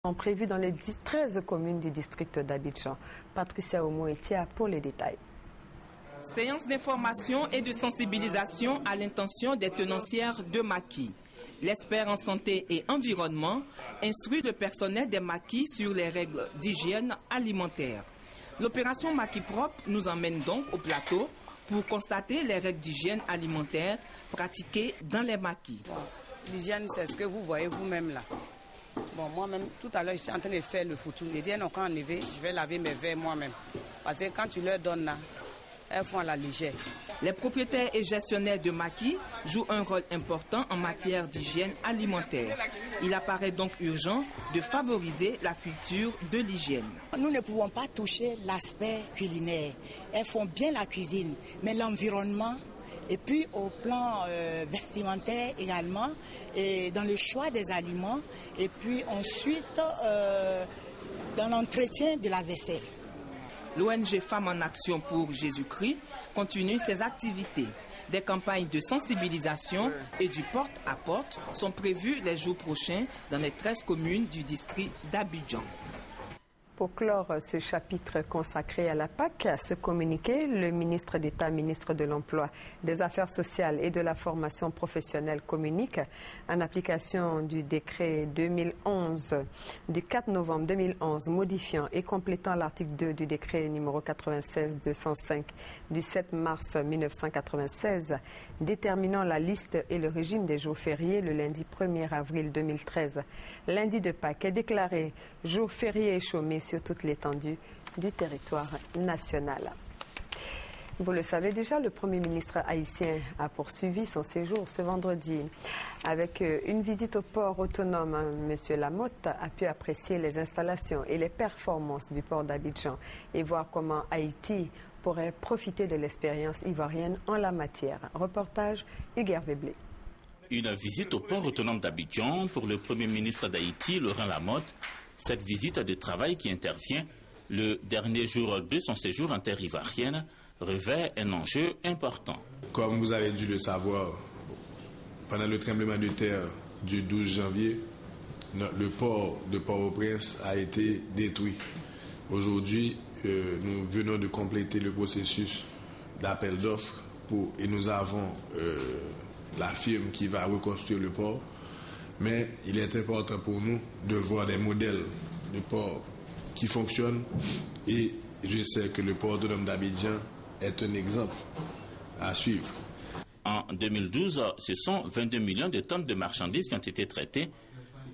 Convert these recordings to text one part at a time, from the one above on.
sont prévus dans les 13 communes du district d'Abidjan. Patricia Omoetia pour les détails. Séance d'information et de sensibilisation à l'intention des tenancières de maquis. L'expert en santé et environnement instruit le personnel des maquis sur les règles d'hygiène alimentaire. L'opération Maquis Propre nous emmène donc au plateau pour constater les règles d'hygiène alimentaire pratiquées dans les maquis. L'hygiène, c'est ce que vous voyez vous-même là. Bon, moi-même, tout à l'heure, je suis en train de faire le foutu. Les diènes ont quand enlevé, je vais laver mes verres moi-même. Parce que quand tu leur donnes là, elles font à la légère. Les propriétaires et gestionnaires de maquis jouent un rôle important en matière d'hygiène alimentaire. Il apparaît donc urgent de favoriser la culture de l'hygiène. Nous ne pouvons pas toucher l'aspect culinaire. Elles font bien la cuisine, mais l'environnement, et puis au plan vestimentaire également, et dans le choix des aliments, et puis ensuite dans l'entretien de la vaisselle. L'ONG Femmes en Action pour Jésus-Christ continue ses activités. Des campagnes de sensibilisation et du porte-à-porte sont prévues les jours prochains dans les 13 communes du district d'Abidjan. Pour clore ce chapitre consacré à la PAC, à ce communiqué, le ministre d'État, ministre de l'Emploi, des Affaires sociales et de la formation professionnelle communique en application du décret 2011 du 4 novembre 2011 modifiant et complétant l'article 2 du décret numéro 96-205 du 7 mars 1996 déterminant la liste et le régime des jours fériés le lundi 1er avril 2013. Lundi de Pâques est déclaré jour férié et chômé sur toute l'étendue du territoire national. Vous le savez déjà, le Premier ministre haïtien a poursuivi son séjour ce vendredi. Avec une visite au port autonome, M. Lamotte a pu apprécier les installations et les performances du port d'Abidjan et voir comment Haïti pourrait profiter de l'expérience ivoirienne en la matière. Reportage Hugues Veblé. Une visite au port autonome d'Abidjan pour le Premier ministre d'Haïti, Laurent Lamotte. Cette visite de travail qui intervient le dernier jour de son séjour en terre ivoirienne revêt un enjeu important. Comme vous avez dû le savoir, pendant le tremblement de terre du 12 janvier, le port de Port-au-Prince a été détruit. Aujourd'hui, nous venons de compléter le processus d'appel d'offres et nous avons la firme qui va reconstruire le port. Mais il est important pour nous de voir des modèles de port qui fonctionnent et je sais que le port autonome d'Abidjan est un exemple à suivre. En 2012, ce sont 22 millions de tonnes de marchandises qui ont été traitées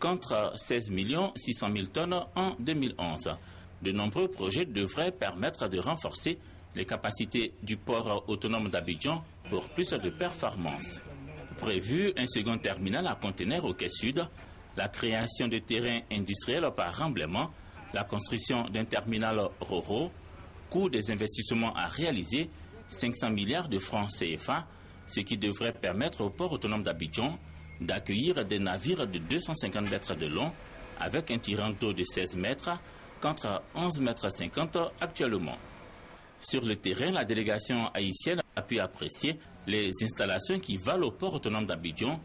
contre 16 600 000 tonnes en 2011. De nombreux projets devraient permettre de renforcer les capacités du port autonome d'Abidjan pour plus de performances. Prévu un second terminal à conteneurs au quai sud, la création de terrains industriels par remblaiement, la construction d'un terminal RoRo, coût des investissements à réaliser, 500 milliards de francs CFA, ce qui devrait permettre au port autonome d'Abidjan d'accueillir des navires de 250 mètres de long avec un tirant d'eau de 16 mètres contre 11,50 mètres actuellement. Sur le terrain, la délégation haïtienne a pu apprécier les installations qui valent au port autonome d'Abidjan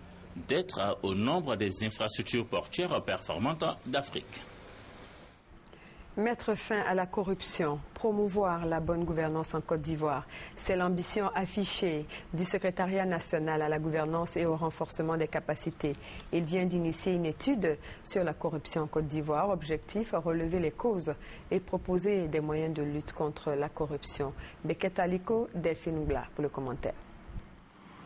d'être au nombre des infrastructures portuaires performantes d'Afrique. Mettre fin à la corruption, promouvoir la bonne gouvernance en Côte d'Ivoire, c'est l'ambition affichée du secrétariat national à la gouvernance et au renforcement des capacités. Il vient d'initier une étude sur la corruption en Côte d'Ivoire. Objectif, relever les causes et proposer des moyens de lutte contre la corruption. Beket Aliko, Delphine Ngla pour le commentaire.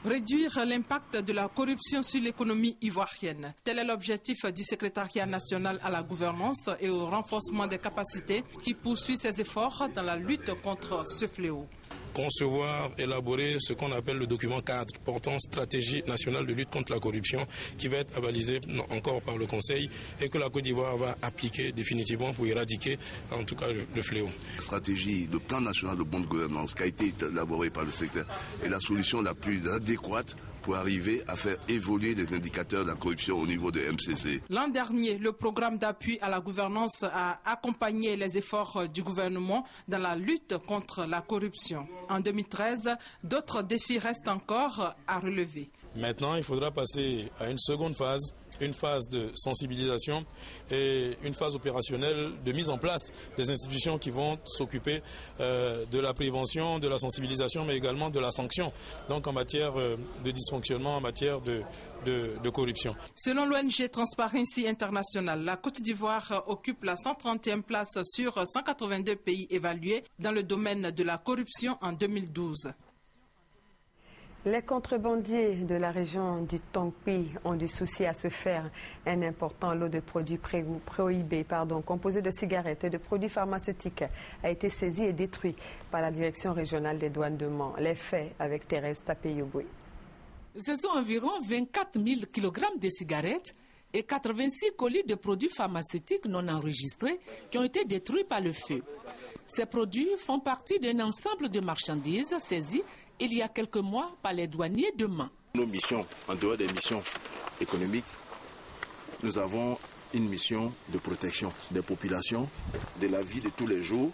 Réduire l'impact de la corruption sur l'économie ivoirienne. Tel est l'objectif du secrétariat national à la gouvernance et au renforcement des capacités qui poursuit ses efforts dans la lutte contre ce fléau. Concevoir, élaborer ce qu'on appelle le document cadre portant stratégie nationale de lutte contre la corruption qui va être avalisé encore par le Conseil et que la Côte d'Ivoire va appliquer définitivement pour éradiquer en tout cas le fléau. La stratégie, le plan national de bonne gouvernance qui a été élaboré par le secteur est la solution la plus adéquate pour arriver à faire évoluer les indicateurs de la corruption au niveau de MCC. L'an dernier, le programme d'appui à la gouvernance a accompagné les efforts du gouvernement dans la lutte contre la corruption. En 2013, d'autres défis restent encore à relever. Maintenant, il faudra passer à une seconde phase une phase de sensibilisation et une phase opérationnelle de mise en place des institutions qui vont s'occuper de la prévention, de la sensibilisation, mais également de la sanction, donc en matière de dysfonctionnement, en matière de corruption. Selon l'ONG Transparency International, la Côte d'Ivoire occupe la 130e place sur 182 pays évalués dans le domaine de la corruption en 2012. Les contrebandiers de la région du Tongpi ont du souci à se faire. Un important lot de produits prohibés, composés de cigarettes et de produits pharmaceutiques, a été saisi et détruit par la Direction régionale des douanes de Mans. Les faits avec Thérèse Tapé-Yoboué. Ce sont environ 24 000 kg de cigarettes et 86 colis de produits pharmaceutiques non enregistrés qui ont été détruits par le feu. Ces produits font partie d'un ensemble de marchandises saisies il y a quelques mois par les douaniers de Mans. Nos missions, en dehors des missions économiques, nous avons une mission de protection des populations, de la vie de tous les jours.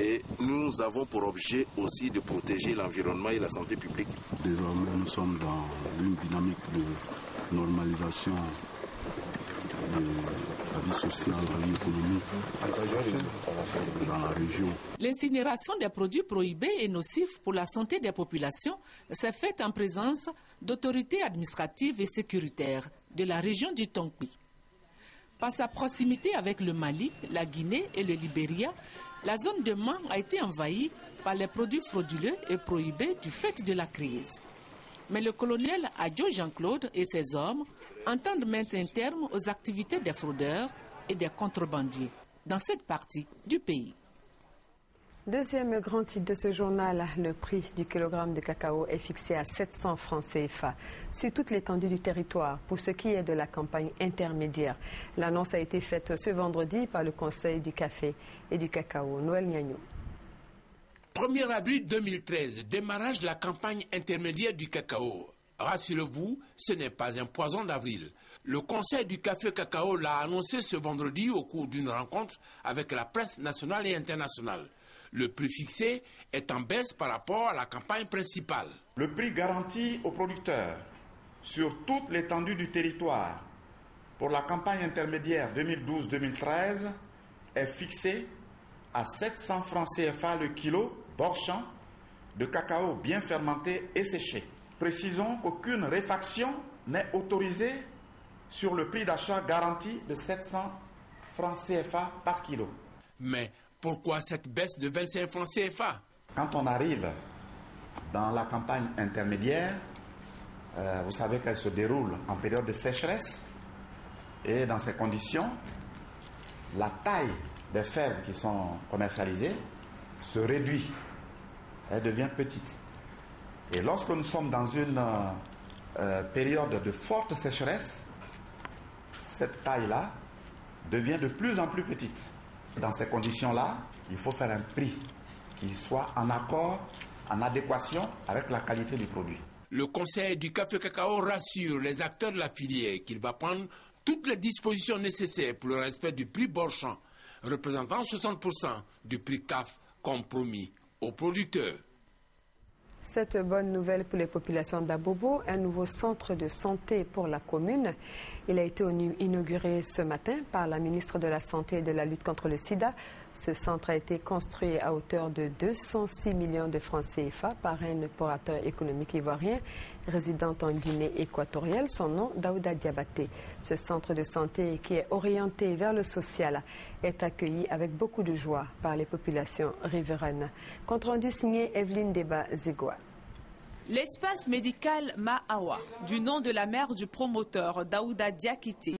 Et nous avons pour objet aussi de protéger l'environnement et la santé publique. Désormais, nous sommes dans une dynamique de normalisation de la vie sociale, de la vie économique dans la région. L'incinération des produits prohibés et nocifs pour la santé des populations s'est faite en présence d'autorités administratives et sécuritaires de la région du Tongpi. Par sa proximité avec le Mali, la Guinée et le Libéria, la zone de Mans a été envahie par les produits frauduleux et prohibés du fait de la crise. Mais le colonel Adjo Jean-Claude et ses hommes entendent mettre un terme aux activités des fraudeurs et des contrebandiers dans cette partie du pays. Deuxième grand titre de ce journal, le prix du kilogramme de cacao est fixé à 700 francs CFA sur toute l'étendue du territoire pour ce qui est de la campagne intermédiaire. L'annonce a été faite ce vendredi par le Conseil du café et du cacao. Noël Niagnou. 1er avril 2013, démarrage de la campagne intermédiaire du cacao. Rassurez-vous, ce n'est pas un poison d'avril. Le Conseil du café cacao l'a annoncé ce vendredi au cours d'une rencontre avec la presse nationale et internationale. Le prix fixé est en baisse par rapport à la campagne principale. Le prix garanti aux producteurs sur toute l'étendue du territoire pour la campagne intermédiaire 2012-2013 est fixé à 700 francs CFA le kilo bord-champ de cacao bien fermenté et séché. Précisons qu'aucune réfaction n'est autorisée sur le prix d'achat garanti de 700 francs CFA par kilo. Mais pourquoi cette baisse de 25 francs CFA? Quand on arrive dans la campagne intermédiaire, vous savez qu'elle se déroule en période de sécheresse. Et dans ces conditions, la taille des fèves qui sont commercialisées se réduit. Elle devient petite. Et lorsque nous sommes dans une période de forte sécheresse, cette taille-là devient de plus en plus petite. Dans ces conditions-là, il faut faire un prix qui soit en accord, en adéquation avec la qualité du produit. Le Conseil du café cacao rassure les acteurs de la filière qu'il va prendre toutes les dispositions nécessaires pour le respect du prix bord-champ, représentant 60% du prix CAF compromis aux producteurs. Cette bonne nouvelle pour les populations d'Abobo, un nouveau centre de santé pour la commune. Il a été inauguré ce matin par la ministre de la Santé et de la lutte contre le sida. Ce centre a été construit à hauteur de 206 millions de francs CFA par un opérateur économique ivoirien résidant en Guinée équatoriale, son nom Daouda Diabaté. Ce centre de santé qui est orienté vers le social est accueilli avec beaucoup de joie par les populations riveraines. Compte rendu signé Evelyne Deba-Zegwa. L'espace médical Ma'awa, du nom de la mère du promoteur Daouda Diakité,